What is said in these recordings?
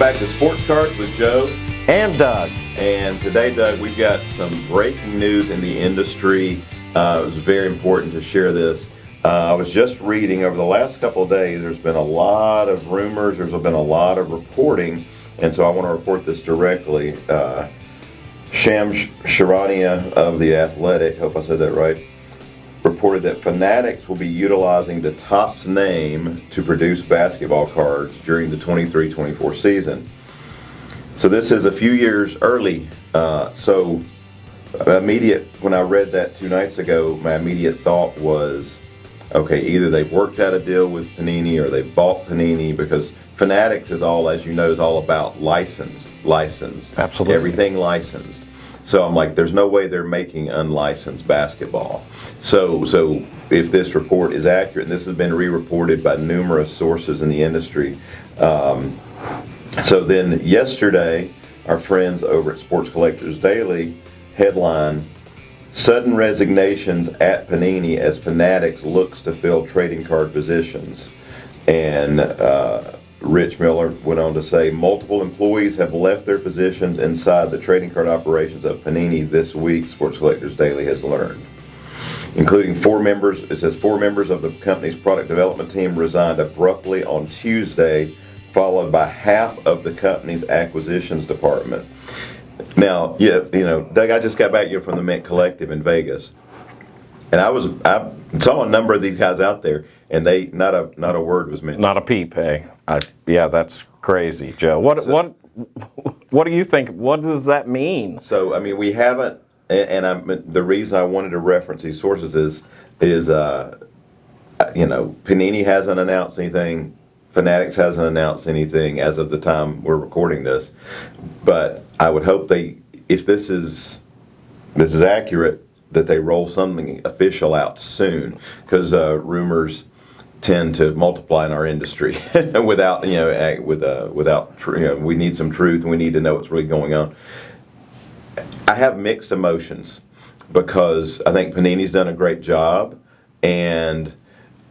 back to Sports Cards with Joe and Doug. And today, Doug, we've got some breaking news in the industry. It was very important to share this. I was just reading over the last couple of days, there's been a lot of rumors, there's been a lot of reporting, and so I want to report this directly. Sham Charania of The Athletic, hope I said that right, reported that Fanatics will be utilizing the Topps name to produce basketball cards during the 23-24 season. So this is a few years early. So when I read that 2 nights ago, my immediate thought was, okay, either they've worked out a deal with Panini or they bought Panini, because Fanatics is all, as you know, is all about licensed. Absolutely. Everything licensed. So I'm like, there's no way they're making unlicensed basketball. So if this report is accurate, and this has been re-reported by numerous sources in the industry, so then yesterday, our friends over at Sports Collectors Daily headline, "Sudden resignations at Panini as Fanatics looks to fill trading card positions." And Rich Miller went on to say, multiple employees have left their positions inside the trading card operations of Panini this week, Sports Collectors Daily has learned. Including 4 members, it says 4 members of the company's product development team resigned abruptly on Tuesday, followed by half of the company's acquisitions department. Now, Doug, I just got back here from the Mint Collective in Vegas, and I saw a number of these guys out there, and not a word was mentioned. Not a peep, hey. Yeah, that's crazy, Joe. What do you think? What does that mean? So, I mean, we haven't, and the reason I wanted to reference these sources is Panini hasn't announced anything. Fanatics hasn't announced anything as of the time we're recording this, but I would hope if this is accurate, that they roll something official out soon, because rumors tend to multiply in our industry without we need some truth and we need to know what's really going on. I have mixed emotions because I think Panini's done a great job, and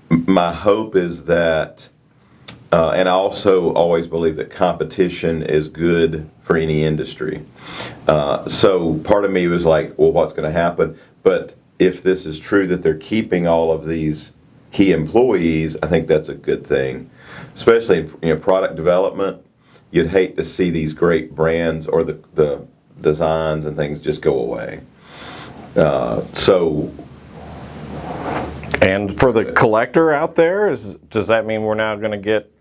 my hope is that. And I also always believe that competition is good for any industry. So part of me was like, well, what's going to happen? But if this is true that they're keeping all of these key employees, I think that's a good thing. Especially in product development, you'd hate to see these great brands or the designs and things just go away. And for the collector out there, does that mean we're now going to get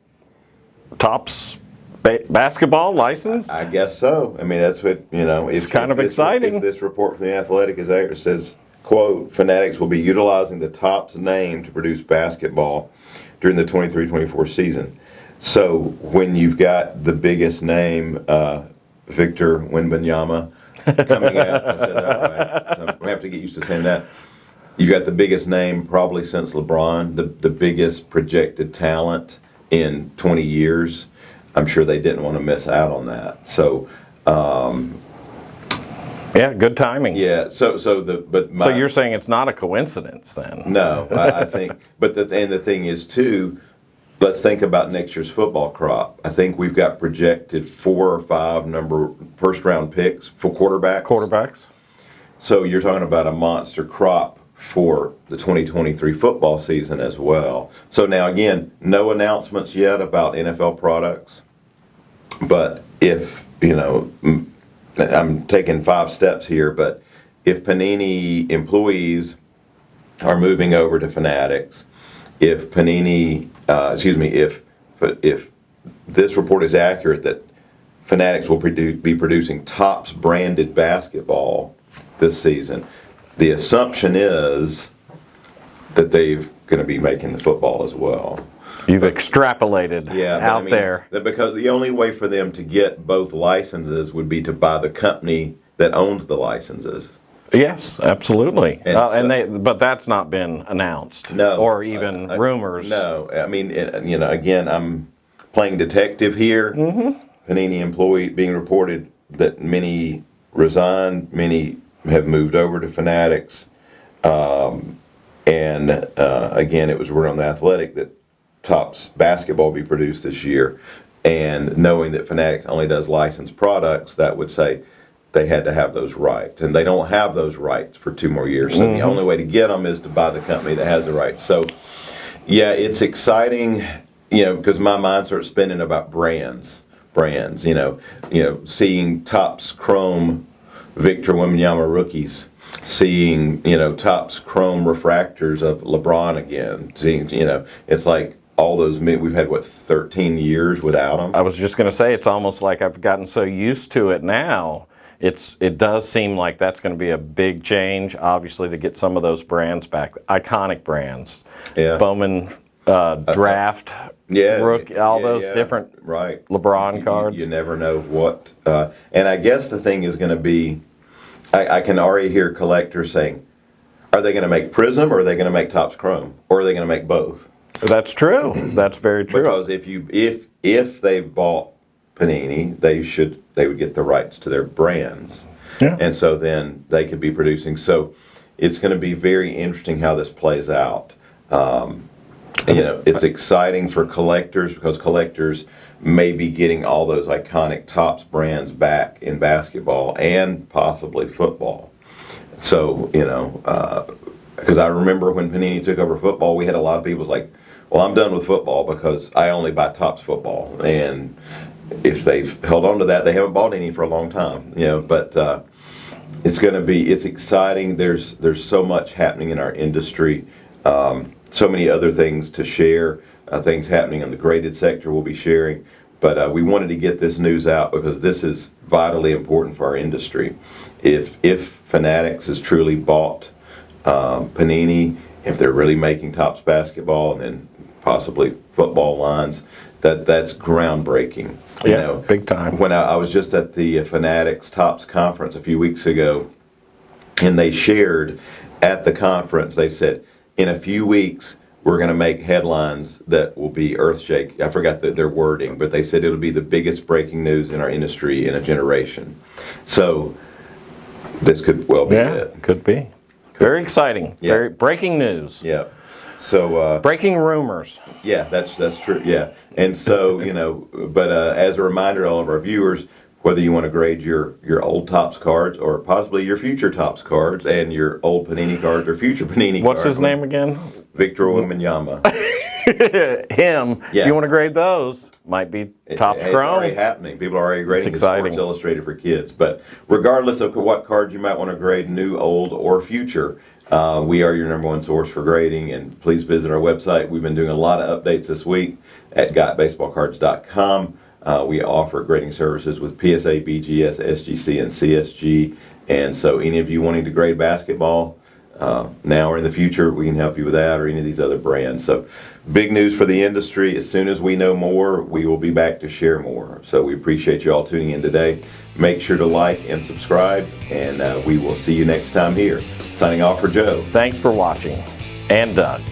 Topps basketball licensed? I guess so. I mean, that's what, it's kind of exciting. If this report from The Athletic is accurate, it says, quote, Fanatics will be utilizing the Topps name to produce basketball during the 23-24 season. So when you've got the biggest name, Victor Wembanyama, coming out, I said that right. So we have to get used to saying that. You got the biggest name probably since LeBron, the biggest projected talent in 20 years. I'm sure they didn't want to miss out on that. So, yeah, good timing. Yeah. So you're saying it's not a coincidence then? No, I think. But the thing is too. Let's think about next year's football crop. I think we've got projected 4 or 5 first-round picks for quarterbacks. So you're talking about a monster crop for the 2023 football season as well. So now again, no announcements yet about NFL products, but if, I'm taking 5 steps here, but if Panini employees are moving over to Fanatics, if Panini, if this report is accurate that Fanatics will be producing Topps branded basketball this season, the assumption is that they're going to be making the football as well. You've extrapolated out there. Because the only way for them to get both licenses would be to buy the company that owns the licenses. Yes, absolutely. But that's not been announced. No. Or even rumors. No. I mean, again, I'm playing detective here. Mm-hmm. Panini employee being reported that many resigned, many have moved over to Fanatics. Again, it was word on The Athletic that Topps basketball will be produced this year. And knowing that Fanatics only does licensed products, that would say they had to have those rights. And they don't have those rights for 2 more years. So the only way to get them is to buy the company that has the rights. So, yeah, it's exciting, because my mind starts spinning about brands, seeing Topps Chrome Victor Wembanyama rookies, seeing, Topps Chrome refractors of LeBron again, seeing, it's like all those, we've had, 13 years without them? I was just going to say, it's almost like I've gotten so used to it now. It does seem like that's going to be a big change, obviously, to get some of those brands back, iconic brands. Yeah. Bowman draft, all those different LeBron cards. You never know what. And I guess the thing is going to be, I can already hear collectors saying, are they going to make Prism, or are they going to make Topps Chrome, or are they going to make both? That's true. That's very true. Because if they've bought Panini, they would get the rights to their brands. Yeah. And so then they could be producing. So it's going to be very interesting how this plays out. It's exciting for collectors, because collectors may be getting all those iconic Topps brands back in basketball and possibly football. So, because I remember when Panini took over football, we had a lot of people like, well, I'm done with football because I only buy Topps football. And if they've held on to that, they haven't bought any for a long time, but it's exciting. There's so much happening in our industry. So many other things to share, things happening in the graded sector we'll be sharing. But we wanted to get this news out because this is vitally important for our industry. If Fanatics has truly bought Panini, if they're really making Topps basketball and then possibly football lines, that's groundbreaking. Big time. When I was just at the Fanatics Topps conference a few weeks ago, and they shared at the conference, they said, in a few weeks, we're going to make headlines that will be earth-shaking. I forgot their wording, but they said it'll be the biggest breaking news in our industry in a generation. So this could well be it. Could be. Very exciting. Yeah. Very breaking news. Yeah. So breaking rumors. Yeah, that's true. Yeah. And so, but as a reminder to all of our viewers, whether you want to grade your old Topps cards or possibly your future Topps cards and your old Panini cards or future Panini cards. What's his name again? Victor Wembanyama. Him. Yeah. If you want to grade those, might be Topps It's Chrome. already happening. People are already grading It's the exciting. Sports Illustrated for kids. But regardless of what cards you might want to grade, new, old, or future, we are your #1 source for grading. And please visit our website. We've been doing a lot of updates this week at GotBaseballCards.com. We offer grading services with PSA, BGS, SGC, and CSG. And so any of you wanting to grade basketball now or in the future, we can help you with that or any of these other brands. So big news for the industry. As soon as we know more, we will be back to share more. So we appreciate you all tuning in today. Make sure to like and subscribe, and we will see you next time here. Signing off for Joe. Thanks for watching. And Doug.